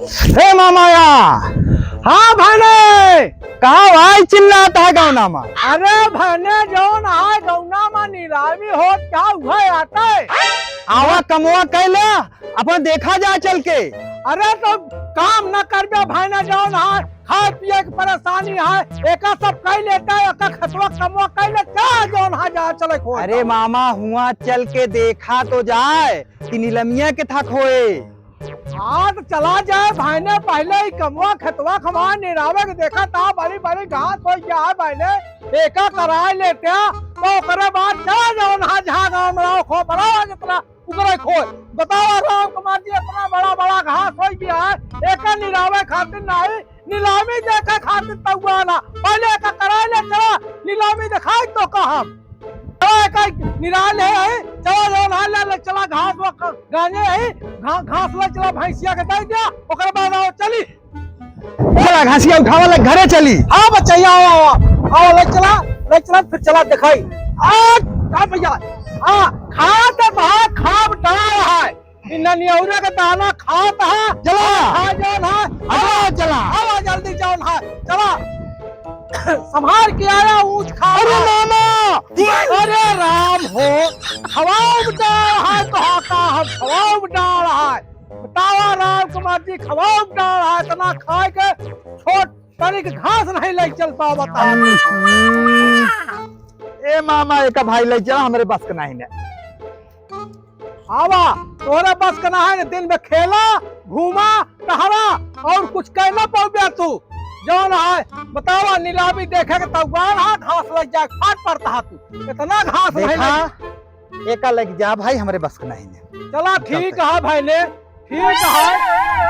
हे मामाया। हाँ भाने कहा भाई चिल्लाता है गौना में? अरे भाने जौन है गौना में नीलामी हो क्या हुआ आता है। आवा कमवा कैला अपन देखा जा चल के। अरे तो काम न करबे भाने जौन है खाए पिए की परेशानी है एक सब कह लेते है एक खतवा कमवा कह लेते है जौन है जा चले खो। अरे मामा हुआ चल के देखा तो जाए कि नीलमिया के था खोए। हाँ तो चला जाए भाईने पहले ही कमवा खतवा खमा निरावे के देखा था बड़ी बड़ी घास हो गया है भाईने एक कराए लेते हैं तो करे बाद चला जाओ ना जहाँ गाँव में रहो खो बड़ा जितना उगरे खो बताओ राम कुमार जी इतना बड़ा बड़ा घास हो गया है एक निरावे खातिर नहीं नीलामी देखा खातिर तहुआ ना पहले एक कराए ले चला नीलामी दिखाई तो कहा निराल है चला जाओ ना ले चला घास गाने है घास ला चला भैंसिया के दे दिया ओकर बाद आओ चली चला घासिया उठावा ले घरे चली। हाँ बच्चा आओ ले चला फिर चला दिखाई आ भैया हाँ खात है खाब डाल है इन नियौरा का दाना खात है चला हाँ जाओ ना चला आओ जल्दी जाओ ना चला संभाल के आया ऊँच खा। अरे मामा अरे राम हो खवाब डाल है तो हाथा हम खवाब डाल है बतावा राम कुमार जी खवाब डाल है इतना खाए के छोट तनी के घास नहीं ले चल पाओ बता। ए मामा एक भाई ले चला हमारे बस का नहीं ने। आवा तोरा बस का ना है दिन में खेला घूमा टहरा और कुछ कहना पाओ गया तू जौन है बतावा नीलामी देखे के तगवान है घास लग जाए फाट पड़ता है तू इतना घास नहीं देखा एक लग जा भाई हमारे बस का नहीं ने। चला ठीक है भाई ने ठीक है